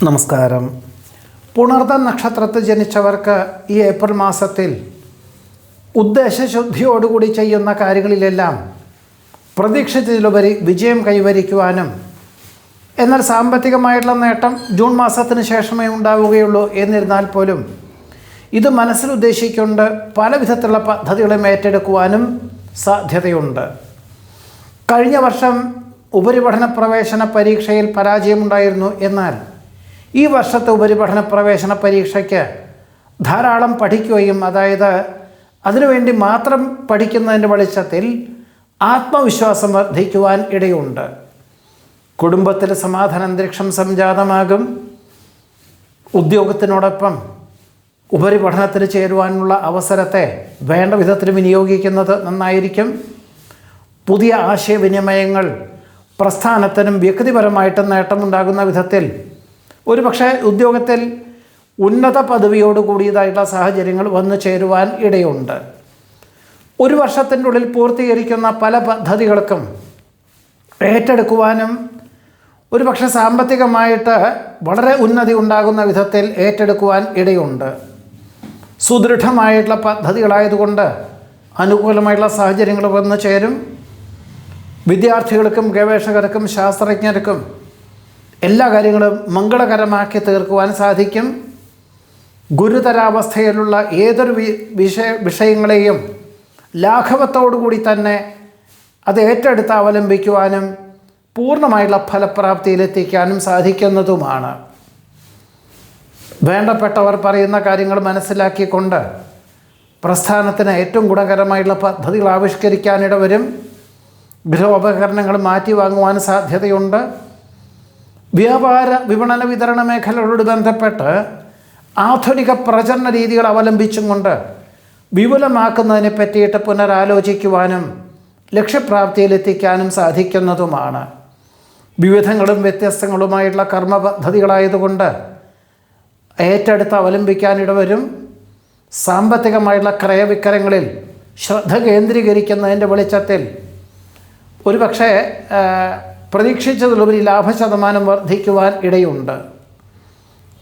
നമസ്കാരം. പുണർദ നക്ഷത്രത്തിൽ ജനിച്ചവർക്ക് ഈ ഏപ്രിൽ മാസത്തിൽ ഉദ്ദേശശുദ്ധിയോടുകൂടി ചെയ്യുന്ന കാര്യങ്ങളിലെല്ലാം പ്രതീക്ഷിച്ചതിലുപരി വിജയം കൈവരിക്കുവാനും, എന്നാൽ സാമ്പത്തികമായിട്ടുള്ള നേട്ടം ജൂൺ മാസത്തിന് ശേഷമേ ഉണ്ടാവുകയുള്ളൂ എന്നിരുന്നാൽ പോലും ഇത് മനസ്സിൽ ഉദ്ദേശിച്ചുകൊണ്ട് പല വിധത്തിലുള്ള പദ്ധതികളും ഏറ്റെടുക്കുവാനും സാധ്യതയുണ്ട്. കഴിഞ്ഞ വർഷം ഉപരിപഠന പ്രവേശന പരീക്ഷയിൽ പരാജയമുണ്ടായിരുന്നു. എന്നാൽ ഈ വർഷത്തെ ഉപരിപഠന പ്രവേശന പരീക്ഷയ്ക്ക് ധാരാളം പഠിക്കുകയും, അതായത് അതിനുവേണ്ടി മാത്രം പഠിക്കുന്നതിൻ്റെ വെളിച്ചത്തിൽ ആത്മവിശ്വാസം വർദ്ധിക്കുവാൻ ഇടയുണ്ട്. കുടുംബത്തിൽ സമാധാന അന്തരീക്ഷം സംജാതമാകും. ഉദ്യോഗത്തിനോടൊപ്പം ഉപരിപഠനത്തിന് ചേരുവാനുള്ള അവസരത്തെ വേണ്ട വിധത്തിൽ വിനിയോഗിക്കുന്നത് നന്നായിരിക്കും. പുതിയ ആശയവിനിമയങ്ങൾ പ്രസ്ഥാനത്തിനും വ്യക്തിപരമായിട്ടും നേട്ടമുണ്ടാകുന്ന വിധത്തിൽ ഒരുപക്ഷെ ഉദ്യോഗത്തിൽ ഉന്നത പദവിയോട് കൂടിയതായിട്ടുള്ള സാഹചര്യങ്ങൾ വന്നു ചേരുവാൻ ഇടയുണ്ട്. ഒരു വർഷത്തിൻ്റെ ഉള്ളിൽ പൂർത്തീകരിക്കുന്ന പല പദ്ധതികൾക്കും ഏറ്റെടുക്കുവാനും, ഒരുപക്ഷെ സാമ്പത്തികമായിട്ട് വളരെ ഉന്നതി ഉണ്ടാകുന്ന വിധത്തിൽ ഏറ്റെടുക്കുവാൻ ഇടയുണ്ട്. സുദൃഢമായിട്ടുള്ള പദ്ധതികളായതുകൊണ്ട് അനുകൂലമായിട്ടുള്ള സാഹചര്യങ്ങൾ വന്നു ചേരും. വിദ്യാർത്ഥികൾക്കും ഗവേഷകർക്കും ശാസ്ത്രജ്ഞർക്കും എല്ലാ കാര്യങ്ങളും മംഗളകരമാക്കി തീർക്കുവാൻ സാധിക്കും. ഗുരുതരാവസ്ഥയിലുള്ള ഏതൊരു വിഷയങ്ങളെയും ലാഘവത്തോടുകൂടി തന്നെ അത് ഏറ്റെടുത്ത് അവലംബിക്കുവാനും പൂർണ്ണമായുള്ള ഫലപ്രാപ്തിയിലെത്തിക്കാനും സാധിക്കുന്നതുമാണ്. വേണ്ടപ്പെട്ടവർ പറയുന്ന കാര്യങ്ങൾ മനസ്സിലാക്കിക്കൊണ്ട് പ്രസ്ഥാനത്തിന് ഏറ്റവും ഗുണകരമായുള്ള പദ്ധതികൾ ആവിഷ്കരിക്കാനിട വരും. ഗൃഹോപകരണങ്ങൾ മാറ്റി വാങ്ങുവാൻ സാധ്യതയുണ്ട്. വ്യാപാര വിപണന വിതരണ മേഖലകളോട് ബന്ധപ്പെട്ട് ആധുനിക പ്രചരണ രീതികൾ അവലംബിച്ചും കൊണ്ട് വിപുലമാക്കുന്നതിനെ പറ്റിയിട്ട് പുനരാലോചിക്കുവാനും ലക്ഷ്യപ്രാപ്തിയിലെത്തിക്കാനും സാധിക്കുന്നതുമാണ്. വിവിധങ്ങളും വ്യത്യസ്തങ്ങളുമായിട്ടുള്ള കർമ്മ പദ്ധതികളായതുകൊണ്ട് ഏറ്റെടുത്ത് അവലംബിക്കാനിടവരും. സാമ്പത്തികമായിട്ടുള്ള ക്രയവിക്രയങ്ങളിൽ ശ്രദ്ധ കേന്ദ്രീകരിക്കുന്നതിൻ്റെ വെളിച്ചത്തിൽ ഒരുപക്ഷെ പ്രതീക്ഷിച്ചതിലുപരി ലാഭശതമാനം വർദ്ധിക്കുവാൻ ഇടയുണ്ട്.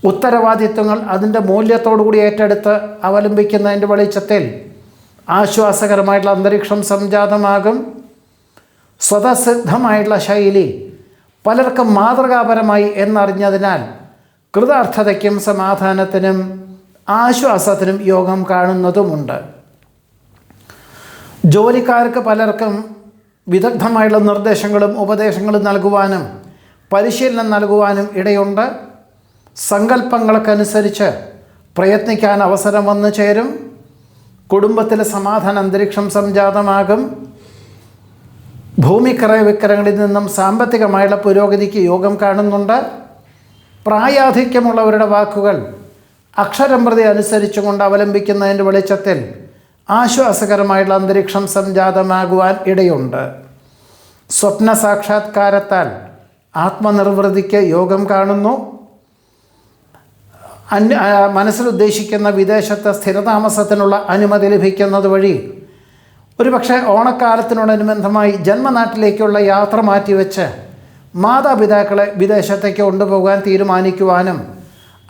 ഉത്തരവാദിത്വങ്ങൾ അതിൻ്റെ മൂല്യത്തോടുകൂടി ഏറ്റെടുത്ത് അവലംബിക്കുന്നതിൻ്റെ വെളിച്ചത്തിൽ ആശ്വാസകരമായിട്ടുള്ള അന്തരീക്ഷം സംജാതമാകും. സ്വതസിദ്ധമായിട്ടുള്ള ശൈലി പലർക്കും മാതൃകാപരമായി എന്നറിഞ്ഞതിനാൽ കൃതാർത്ഥതയ്ക്കും സമാധാനത്തിനും ആശ്വാസത്തിനും യോഗം കാണുന്നതുമുണ്ട്. ജോലിക്കാർക്ക് പലർക്കും വിദഗ്ധമായുള്ള നിർദ്ദേശങ്ങളും ഉപദേശങ്ങളും നൽകുവാനും പരിശീലനം നൽകുവാനും ഇടയുണ്ട്. സങ്കല്പങ്ങൾക്കനുസരിച്ച് പ്രയത്നിക്കാൻ അവസരം വന്നു ചേരും. കുടുംബത്തിലെ സമാധാന അന്തരീക്ഷം സംജാതമാകും. ഭൂമിക്രയ വിക്രയങ്ങളിൽ നിന്നും സാമ്പത്തികമായുള്ള പുരോഗതിക്ക് യോഗം കാണുന്നുണ്ട്. പ്രായാധിക്യമുള്ളവരുടെ വാക്കുകൾ അക്ഷരം പ്രതി അനുസരിച്ചുകൊണ്ട് അവലംബിക്കുന്നതിൻ്റെ വെളിച്ചത്തിൽ ആശ്വാസകരമായിട്ടുള്ള അന്തരീക്ഷം സംജാതമാകുവാൻ ഇടയുണ്ട്. സ്വപ്ന സാക്ഷാത്കാരത്താൽ ആത്മനിർവൃതിക്ക് യോഗം കാണുന്നു. മനസ്സിലുദ്ദേശിക്കുന്ന വിദേശത്ത് സ്ഥിരതാമസത്തിനുള്ള അനുമതി ലഭിക്കുന്നത് വഴി ഒരുപക്ഷെ ഓണക്കാലത്തിനോടനുബന്ധമായി ജന്മനാട്ടിലേക്കുള്ള യാത്ര മാറ്റിവെച്ച് മാതാപിതാക്കളെ വിദേശത്തേക്ക് കൊണ്ടുപോകാൻ തീരുമാനിക്കുവാനും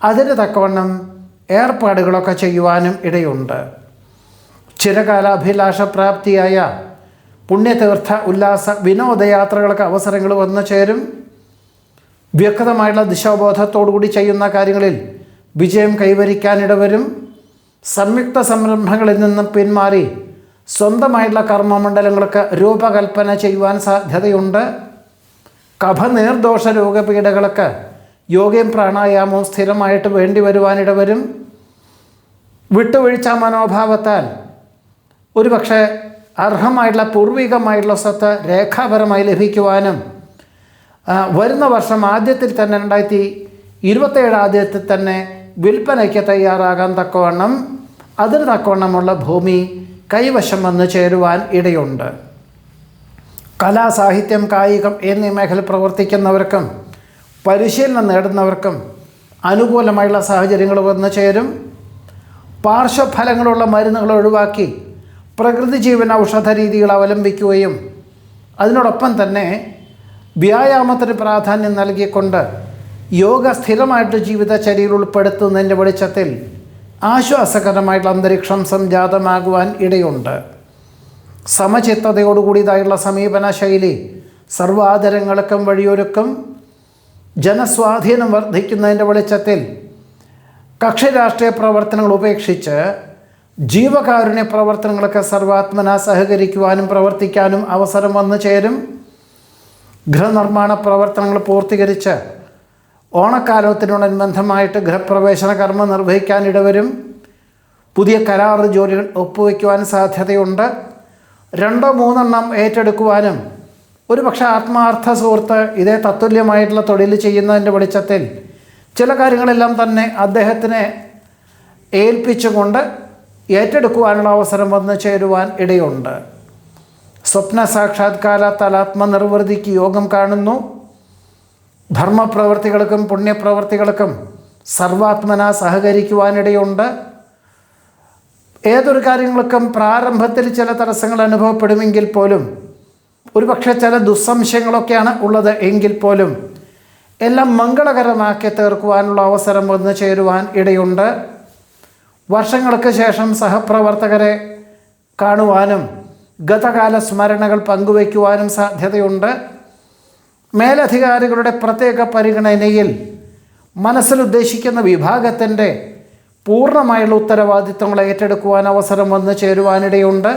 അതിന് തക്കവണ്ണം ഏർപ്പാടുകളൊക്കെ ചെയ്യുവാനും ഇടയുണ്ട്. ചിരകാലാഭിലാഷപ്രാപ്തിയായ പുണ്യതീർത്ഥ ഉല്ലാസ വിനോദയാത്രകൾക്ക് അവസരങ്ങൾ വന്നു ചേരും. വ്യക്തമായുള്ള ദിശാബോധത്തോടുകൂടി ചെയ്യുന്ന കാര്യങ്ങളിൽ വിജയം കൈവരിക്കാനിടവരും. സംയുക്ത സംരംഭങ്ങളിൽ നിന്നും പിന്മാറി സ്വന്തമായിട്ടുള്ള കർമ്മമണ്ഡലങ്ങൾക്ക് രൂപകൽപ്പന ചെയ്യുവാൻ സാധ്യതയുണ്ട്. കഫനീർദോഷ രോഗപീഠകൾക്ക് യോഗയും പ്രാണായാമവും സ്ഥിരമായിട്ട് വേണ്ടി വരുവാനിടവരും. വിട്ടുവീഴ്ച മനോഭാവത്താൽ ഒരുപക്ഷെ അർഹമായിട്ടുള്ള പൂർവികമായിട്ടുള്ള സ്വത്ത് രേഖാപരമായി ലഭിക്കുവാനും വരുന്ന വർഷം ആദ്യത്തിൽ തന്നെ 2027 ആദ്യത്തിൽ തന്നെ വിൽപ്പനയ്ക്ക് തയ്യാറാകാൻ തക്കവണ്ണം അതിന് തക്കവണ്ണമുള്ള ഭൂമി കൈവശം വന്നു ചേരുവാൻ ഇടയുണ്ട്. കലാ, സാഹിത്യം, കായികം എന്നീ മേഖല പ്രവർത്തിക്കുന്നവർക്കും പരിശീലനം നേടുന്നവർക്കും അനുകൂലമായുള്ള സാഹചര്യങ്ങൾ വന്നു ചേരും. പാർശ്വഫലങ്ങളുള്ള മരുന്നുകൾ ഒഴിവാക്കി പ്രകൃതി ജീവൻ ഔഷധ രീതികൾ അവലംബിക്കുകയും അതിനോടൊപ്പം തന്നെ വ്യായാമത്തിന് പ്രാധാന്യം നൽകിക്കൊണ്ട് യോഗ സ്ഥിരമായിട്ട് ജീവിതചര്യയിൽ ഉൾപ്പെടുത്തുന്നതിൻ്റെ വെളിച്ചത്തിൽ ആശ്വാസകരമായിട്ടുള്ള അന്തരീക്ഷം സംജാതമാകുവാൻ ഇടയുണ്ട്. സമചിത്തതയോടുകൂടിയതായുള്ള സമീപന ശൈലി സർവാദരങ്ങൾക്കും വഴിയൊരുക്കും. ജനസ്വാധീനം വർദ്ധിക്കുന്നതിൻ്റെ വെളിച്ചത്തിൽ കക്ഷി രാഷ്ട്രീയ പ്രവർത്തനങ്ങൾ ഉപേക്ഷിച്ച് ജീവകാരുണ്യ പ്രവർത്തനങ്ങളൊക്കെ സർവാത്മന സഹകരിക്കുവാനും പ്രവർത്തിക്കാനും അവസരം വന്നു ചേരും. ഗൃഹനിർമ്മാണ പ്രവർത്തനങ്ങൾ പൂർത്തീകരിച്ച് ഓണക്കാലത്തിനോടനുബന്ധമായിട്ട് ഗൃഹപ്രവേശന കർമ്മം നിർവഹിക്കാൻ ഇടവരും. പുതിയ കരാർ ജോലികൾ ഒപ്പുവയ്ക്കുവാൻ സാധ്യതയുണ്ട്. 2-3 ഏറ്റെടുക്കുവാനും ഒരുപക്ഷെ ആത്മാർത്ഥ സുഹൃത്ത് ഇതേ തത്തുല്യമായിട്ടുള്ള തൊഴിൽ ചെയ്യുന്നതിൻ്റെ വെളിച്ചത്തിൽ ചില കാര്യങ്ങളെല്ലാം തന്നെ അദ്ദേഹത്തിനെ ഏൽപ്പിച്ചുകൊണ്ട് ഏറ്റെടുക്കുവാനുള്ള അവസരം വന്നു ചേരുവാൻ ഇടയുണ്ട്. സ്വപ്ന സാക്ഷാത്കാരത്താൽ ആത്മനിർവൃതിക്ക് യോഗം കാണുന്നു. ധർമ്മപ്രവർത്തികൾക്കും പുണ്യപ്രവർത്തികൾക്കും സർവാത്മന സഹകരിക്കുവാനിടയുണ്ട്. ഏതൊരു കാര്യങ്ങൾക്കും പ്രാരംഭത്തിൽ ചില തടസ്സങ്ങൾ അനുഭവപ്പെടുമെങ്കിൽ പോലും ഒരുപക്ഷെ ചില ദുസ്സംശയങ്ങളൊക്കെയാണ് ഉള്ളത് എങ്കിൽ പോലും എല്ലാം മംഗളകരമാക്കി തീർക്കുവാനുള്ള അവസരം വന്നു ചേരുവാൻ ഇടയുണ്ട്. വർഷങ്ങൾക്ക് ശേഷം സഹപ്രവർത്തകരെ കാണുവാനും ഗതകാല സ്മരണകൾ പങ്കുവയ്ക്കുവാനും സാധ്യതയുണ്ട്. മേലധികാരികളുടെ പ്രത്യേക പരിഗണനയിൽ മനസ്സിലുദ്ദേശിക്കുന്ന വിഭാഗത്തിൻ്റെ പൂർണ്ണമായുള്ള ഉത്തരവാദിത്വങ്ങൾ ഏറ്റെടുക്കുവാൻ അവസരം വന്നു ചേരുവാനിടയുണ്ട്.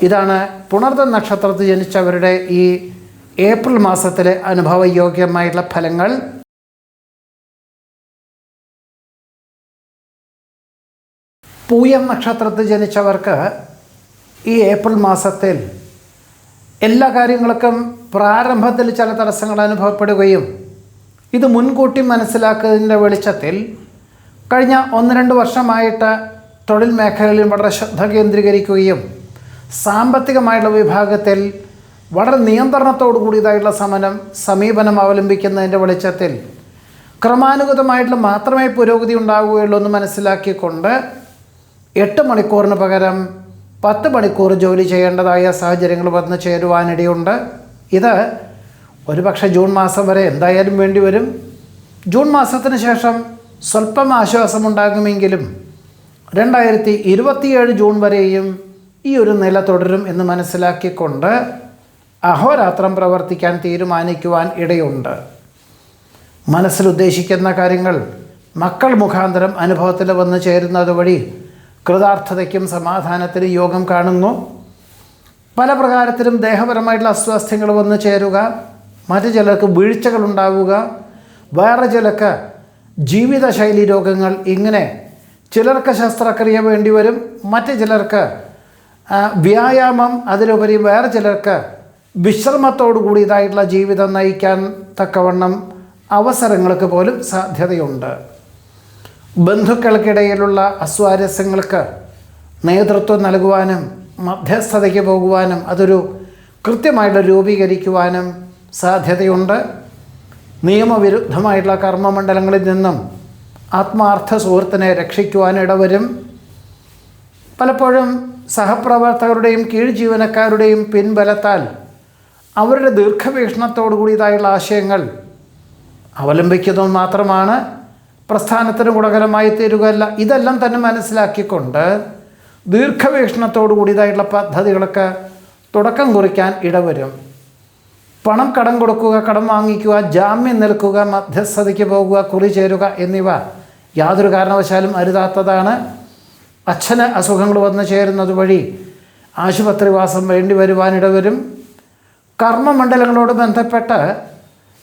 ഇതാണ് പുണർദം നക്ഷത്രത്തിൽ ജനിച്ചവരുടെ ഈ ഏപ്രിൽ മാസത്തിലെ അനുഭവയോഗ്യമായിട്ടുള്ള ഫലങ്ങൾ. പൂയം നക്ഷത്രത്തിൽ ജനിച്ചവർക്ക് ഈ ഏപ്രിൽ മാസത്തിൽ എല്ലാ കാര്യങ്ങൾക്കും പ്രാരംഭത്തിൽ ചില തടസ്സങ്ങൾ അനുഭവപ്പെടുകയും ഇത് മുൻകൂട്ടി മനസ്സിലാക്കുന്നതിൻ്റെ വെളിച്ചത്തിൽ കഴിഞ്ഞ 1-2 വർഷമായിട്ട് തൊഴിൽ മേഖലയിൽ വളരെ ശ്രദ്ധ കേന്ദ്രീകരിക്കുകയും സാമ്പത്തികമായിട്ടുള്ള വിഭാഗത്തിൽ വളരെ നിയന്ത്രണത്തോടു കൂടിയതായിട്ടുള്ള സമീപനം അവലംബിക്കുന്നതിൻ്റെ വെളിച്ചത്തിൽ ക്രമാനുഗതമായിട്ടുള്ള മാത്രമേ പുരോഗതി ഉണ്ടാവുകയുള്ളൂ എന്ന് മനസ്സിലാക്കിക്കൊണ്ട് 8 മണിക്കൂറിന് പകരം 10 മണിക്കൂർ ജോലി ചെയ്യേണ്ടതായ സാഹചര്യങ്ങൾ വന്നു ചേരുവാനിടയുണ്ട്. ഇത് ഒരുപക്ഷെ ജൂൺ മാസം വരെ എന്തായാലും വേണ്ടി വരും. ജൂൺ മാസത്തിന് ശേഷം സ്വല്പം ആശ്വാസമുണ്ടാകുമെങ്കിലും 2027 ജൂൺ വരെയും ഈ ഒരു നില തുടരും എന്ന് മനസ്സിലാക്കിക്കൊണ്ട് അഹോരാത്രം പ്രവർത്തിക്കാൻ തീരുമാനിക്കുവാൻ ഇടയുണ്ട്. മനസ്സിലുദ്ദേശിക്കുന്ന കാര്യങ്ങൾ മക്കൾ മുഖാന്തരം അനുഭവത്തിൽ വന്നു ചേരുന്നത് വഴി കൃതാർത്ഥതയ്ക്കും സമാധാനത്തിനും യോഗം കാണുന്നു. പല പ്രകാരത്തിലും ദേഹപരമായിട്ടുള്ള അസ്വാസ്ഥ്യങ്ങൾ വന്നു ചേരുക, മറ്റു ചിലർക്ക് വീഴ്ചകൾ ഉണ്ടാവുക, വേറെ ചിലർക്ക് ജീവിതശൈലി രോഗങ്ങൾ, ഇങ്ങനെ ചിലർക്ക് ശസ്ത്രക്രിയ വേണ്ടിവരും, മറ്റു ചിലർക്ക് വ്യായാമം, അതിലുപരി വേറെ ചിലർക്ക് വിശ്രമത്തോടു കൂടിയതായിട്ടുള്ള ജീവിതം നയിക്കാൻ തക്കവണ്ണം അവസരങ്ങൾക്ക് പോലും സാധ്യതയുണ്ട്. ബന്ധുക്കൾക്കിടയിലുള്ള അസ്വാരസ്യങ്ങൾക്ക് നേതൃത്വം നൽകുവാനും മധ്യസ്ഥതയ്ക്ക് പോകുവാനും അതൊരു കൃത്യമായിട്ട് രൂപീകരിക്കുവാനും സാധ്യതയുണ്ട്. നിയമവിരുദ്ധമായിട്ടുള്ള കർമ്മമണ്ഡലങ്ങളിൽ നിന്നും ആത്മാർത്ഥ സുഹൃത്തിനെ രക്ഷിക്കുവാൻ ഇടവരും. പലപ്പോഴും സഹപ്രവർത്തകരുടെയും കീഴ് ജീവനക്കാരുടെയും പിൻബലത്താൽ അവരുടെ ദീർഘവീക്ഷണത്തോടു കൂടിയതായുള്ള ആശയങ്ങൾ അവലംബിക്കുന്നത് മാത്രമാണ് പ്രസ്ഥാനത്തിന് ഗുണകരമായി തീരുകയല്ല. ഇതെല്ലാം തന്നെ മനസ്സിലാക്കിക്കൊണ്ട് ദീർഘവീക്ഷണത്തോടു കൂടിയതായിട്ടുള്ള പദ്ധതികളൊക്കെ തുടക്കം കുറിക്കാൻ ഇടവരും. പണം കടം കൊടുക്കുക, കടം വാങ്ങിക്കുക, ജാമ്യം നിൽക്കുക, മധ്യസ്ഥതയ്ക്ക് പോകുക, കുറി ചേരുക എന്നിവ യാതൊരു കാരണവശാലും അരുതാത്തതാണ്. അച്ഛന് അസുഖങ്ങൾ വന്നു ചേരുന്നത് വഴി ആശുപത്രിവാസം വേണ്ടി വരുവാനിടവരും. കർമ്മമണ്ഡലങ്ങളോട് ബന്ധപ്പെട്ട്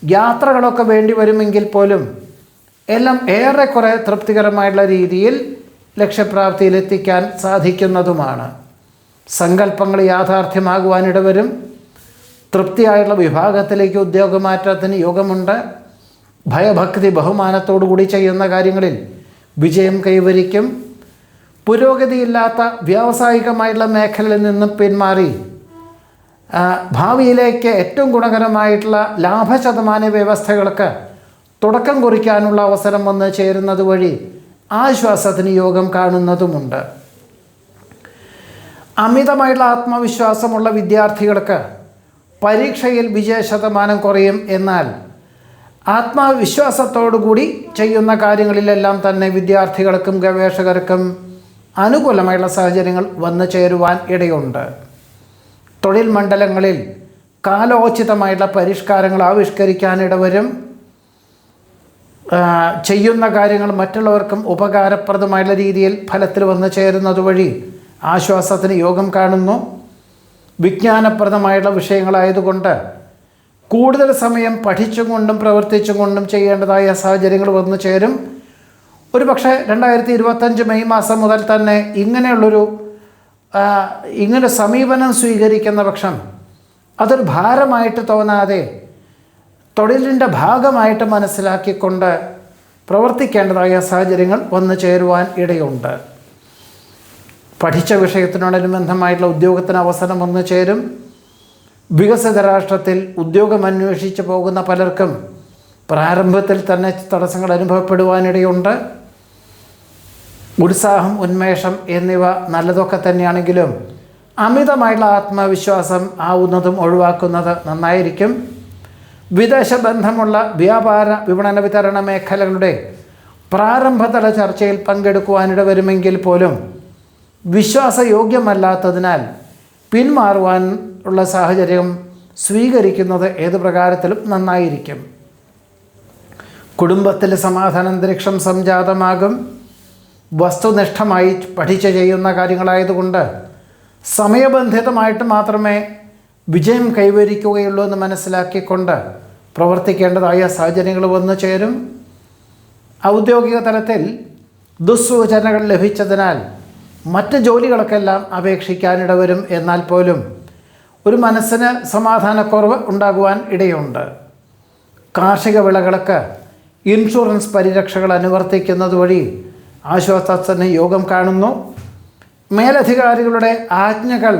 യാത്രകളൊക്കെ വേണ്ടി വരുമെങ്കിൽ പോലും എല്ലാം ഏറെക്കുറെ തൃപ്തികരമായിട്ടുള്ള രീതിയിൽ ലക്ഷ്യപ്രാപ്തിയിലെത്തിക്കാൻ സാധിക്കുന്നതുമാണ്. സങ്കല്പങ്ങൾ യാഥാർത്ഥ്യമാകുവാനിടവരും. തൃപ്തിയായുള്ള വിഭാഗത്തിലേക്ക് ഉദ്യോഗമാറ്റത്തിന് യോഗമുണ്ട്. ഭയഭക്തി ബഹുമാനത്തോടു കൂടി ചെയ്യുന്ന കാര്യങ്ങളിൽ വിജയം കൈവരിക്കും. പുരോഗതിയില്ലാത്ത വ്യാവസായികമായിട്ടുള്ള മേഖലയിൽ നിന്നും പിന്മാറി ഭാവിയിലേക്ക് ഏറ്റവും ഗുണകരമായിട്ടുള്ള ലാഭശതമാന വ്യവസ്ഥകൾക്ക് തുടക്കം കുറിക്കാനുള്ള അവസരം വന്ന് ചേരുന്നത് വഴി ആശ്വാസത്തിന് യോഗം കാണുന്നതുമുണ്ട്. അമിതമായിട്ടുള്ള ആത്മവിശ്വാസമുള്ള വിദ്യാർത്ഥികൾക്ക് പരീക്ഷയിൽ വിജയശതമാനം കുറയും. എന്നാൽ ആത്മവിശ്വാസത്തോടുകൂടി ചെയ്യുന്ന കാര്യങ്ങളിലെല്ലാം തന്നെ വിദ്യാർത്ഥികൾക്കും ഗവേഷകർക്കും അനുകൂലമായുള്ള സാഹചര്യങ്ങൾ വന്നു ചേരുവാൻ ഇടയുണ്ട്. തൊഴിൽ മണ്ഡലങ്ങളിൽ കാലോചിതമായിട്ടുള്ള പരിഷ്കാരങ്ങൾ ആവിഷ്കരിക്കാനിടവരും. ചെയ്യുന്ന കാര്യങ്ങൾ മറ്റുള്ളവർക്കും ഉപകാരപ്രദമായുള്ള രീതിയിൽ ഫലത്തിൽ വന്നു ചേരുന്നത് വഴി ആശ്വാസത്തിന് യോഗം കാണുന്നു. വിജ്ഞാനപ്രദമായുള്ള വിഷയങ്ങളായതുകൊണ്ട് കൂടുതൽ സമയം പഠിച്ചും കൊണ്ടും പ്രവർത്തിച്ചും കൊണ്ടും ചെയ്യേണ്ടതായ സാഹചര്യങ്ങൾ വന്നു ചേരും. ഒരുപക്ഷെ 2025 മെയ് മാസം മുതൽ തന്നെ ഇങ്ങനെ സമീപനം സ്വീകരിക്കുന്ന പക്ഷം അതൊരു ഭാരമായിട്ട് തോന്നാതെ തൊഴിലിൻ്റെ ഭാഗമായിട്ട് മനസ്സിലാക്കിക്കൊണ്ട് പ്രവർത്തിക്കേണ്ടതായ സാഹചര്യങ്ങൾ വന്നു ചേരുവാൻ ഇടയുണ്ട്. പഠിച്ച വിഷയത്തിനോടനുബന്ധമായിട്ടുള്ള ഉദ്യോഗത്തിന് അവസരം വന്നു ചേരും. വികസിത രാഷ്ട്രത്തിൽ ഉദ്യോഗം അന്വേഷിച്ച് പോകുന്ന പലർക്കും പ്രാരംഭത്തിൽ തന്നെ തടസ്സങ്ങൾ അനുഭവപ്പെടുവാനിടയുണ്ട്. ഉത്സാഹം, ഉന്മേഷം എന്നിവ നല്ലതൊക്കെ തന്നെയാണെങ്കിലും അമിതമായിട്ടുള്ള ആത്മവിശ്വാസം ആവുന്നതും ഒഴിവാക്കുന്നത് നന്നായിരിക്കും. വിദേശ ബന്ധമുള്ള വ്യാപാര വിപണന വിതരണ മേഖലകളുടെ പ്രാരംഭതല ചർച്ചയിൽ പങ്കെടുക്കുവാനിട വരുമെങ്കിൽ പോലും വിശ്വാസയോഗ്യമല്ലാത്തതിനാൽ പിന്മാറുവാൻ ഉള്ള സാഹചര്യം സ്വീകരിക്കുന്നത് ഏത് പ്രകാരത്തിലും നന്നായിരിക്കും. കുടുംബത്തിൽ സമാധാനാന്തരീക്ഷം സംജാതമാകും. വസ്തുനിഷ്ഠമായി പഠിച്ച് ചെയ്യുന്ന കാര്യങ്ങളായതുകൊണ്ട് സമയബന്ധിതമായിട്ട് മാത്രമേ വിജയം കൈവരിക്കുകയുള്ളൂ എന്ന് മനസ്സിലാക്കിക്കൊണ്ട് പ്രവർത്തിക്കേണ്ടതായ സാഹചര്യങ്ങൾ വന്നു ചേരും. ഔദ്യോഗിക തലത്തിൽ ദുസ്സൂചനകൾ ലഭിച്ചതിനാൽ മറ്റ് ജോലികൾക്കെല്ലാം അപേക്ഷിക്കാനിടവരും. എന്നാൽ പോലും ഒരു മനസ്സിന് സമാധാനക്കുറവ് ഉണ്ടാകുവാൻ ഇടയുണ്ട്. കാർഷിക വിളകൾക്ക് ഇൻഷുറൻസ് പരിരക്ഷകൾ അനുവർത്തിക്കുന്നത് വഴി ആശ്വാസത്തിന് യോഗം കാണുന്നു. മേലധികാരികളുടെ ആജ്ഞകൾ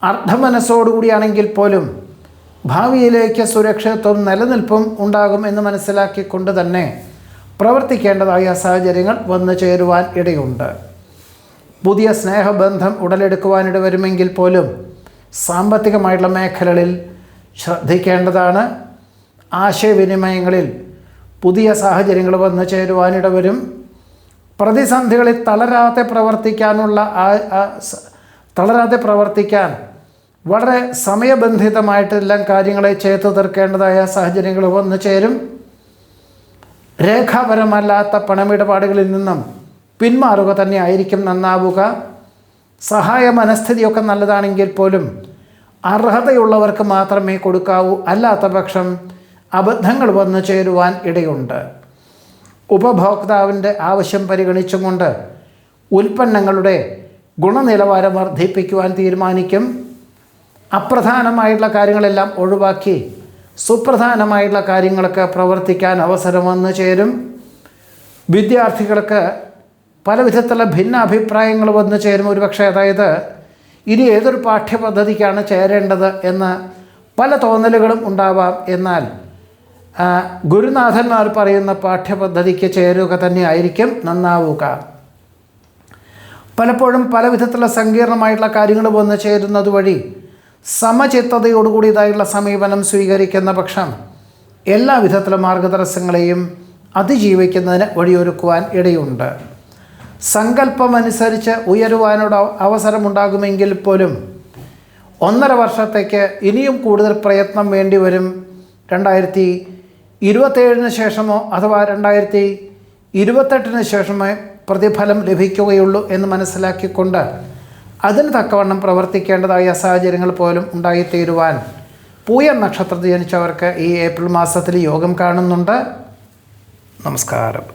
അർദ്ധമനസ്സോടുകൂടിയാണെങ്കിൽ പോലും ഭാവിയിലേക്ക് സുരക്ഷിതത്വം നിലനിൽപ്പും ഉണ്ടാകും എന്ന് മനസ്സിലാക്കിക്കൊണ്ട് തന്നെ പ്രവർത്തിക്കേണ്ടതായ സാഹചര്യങ്ങൾ വന്നു ചേരുവാൻ ഇടയുണ്ട്. പുതിയ സ്നേഹബന്ധം ഉടലെടുക്കുവാനിട വരുമെങ്കിൽ പോലും സാമ്പത്തികമായിട്ടുള്ള മേഖലകളിൽ ശ്രദ്ധിക്കേണ്ടതാണ്. ആശയവിനിമയങ്ങളിൽ പുതിയ സാഹചര്യങ്ങൾ വന്നു ചേരുവാനിട വരും. പ്രതിസന്ധികളിൽ തളരാതെ പ്രവർത്തിക്കാൻ വളരെ സമയബന്ധിതമായിട്ടെല്ലാം കാര്യങ്ങളെ ചെയ്തു തീർക്കേണ്ടതായ സാഹചര്യങ്ങൾ വന്നു ചേരും. രേഖാപരമല്ലാത്ത പണമിടപാടുകളിൽ നിന്നും പിന്മാറുക തന്നെ ആയിരിക്കും നന്നാവുക. സഹായ മനസ്ഥിതിയൊക്കെ നല്ലതാണെങ്കിൽ പോലും അർഹതയുള്ളവർക്ക് മാത്രമേ കൊടുക്കാവൂ. അല്ലാത്ത പക്ഷം അബദ്ധങ്ങൾ വന്നു ചേരുവാൻ ഇടയുണ്ട്. ഉപഭോക്താവിൻ്റെ ആവശ്യം പരിഗണിച്ചും കൊണ്ട് ഉൽപ്പന്നങ്ങളുടെ ഗുണനിലവാരം വർദ്ധിപ്പിക്കുവാൻ തീരുമാനിക്കും. അപ്രധാനമായിട്ടുള്ള കാര്യങ്ങളെല്ലാം ഒഴിവാക്കി സുപ്രധാനമായിട്ടുള്ള കാര്യങ്ങൾക്ക് പ്രവർത്തിക്കാൻ അവസരം വന്നു ചേരും. വിദ്യാർത്ഥികൾക്ക് പല വിധത്തിലുള്ള ഭിന്ന അഭിപ്രായങ്ങൾ വന്നു ചേരും. ഒരുപക്ഷെ അതായത് ഇനി ഏതൊരു പാഠ്യപദ്ധതിക്കാണ് ചേരേണ്ടത് എന്ന് പല തോന്നലുകളും ഉണ്ടാവാം. എന്നാൽ ഗുരുനാഥന്മാർ പറയുന്ന പാഠ്യപദ്ധതിക്ക് ചേരുക തന്നെ ആയിരിക്കും നന്നാവുക. പലപ്പോഴും പല വിധത്തിലുള്ള സങ്കീർണമായിട്ടുള്ള കാര്യങ്ങൾ വന്നു ചേരുന്നത് വഴി സമചിത്തതയോടുകൂടിയതായുള്ള സമീപനം സ്വീകരിക്കുന്ന പക്ഷം എല്ലാ വിധത്തിലുള്ള മാർഗതടസ്സങ്ങളെയും അതിജീവിക്കുന്നതിന് വഴിയൊരുക്കുവാൻ ഇടയുണ്ട്. സങ്കല്പമനുസരിച്ച് ഉയരുവാനുള്ള അവസരമുണ്ടാകുമെങ്കിൽ പോലും 1.5 വർഷത്തേക്ക് ഇനിയും കൂടുതൽ പ്രയത്നം വേണ്ടിവരും. 2027 ശേഷമോ അഥവാ 2028 ശേഷമോ പ്രതിഫലം ലഭിക്കുകയുള്ളൂ എന്ന് മനസ്സിലാക്കിക്കൊണ്ട് അതിന് തക്കവണ്ണം പ്രവർത്തിക്കേണ്ടതായ സാഹചര്യങ്ങൾ പോലും ഉണ്ടായിത്തീരുവാൻ പൂയം നക്ഷത്രത്തിൽ ജനിച്ചവർക്ക് ഈ ഏപ്രിൽ മാസത്തിൽ യോഗം കാണുന്നുണ്ട്. നമസ്കാരം.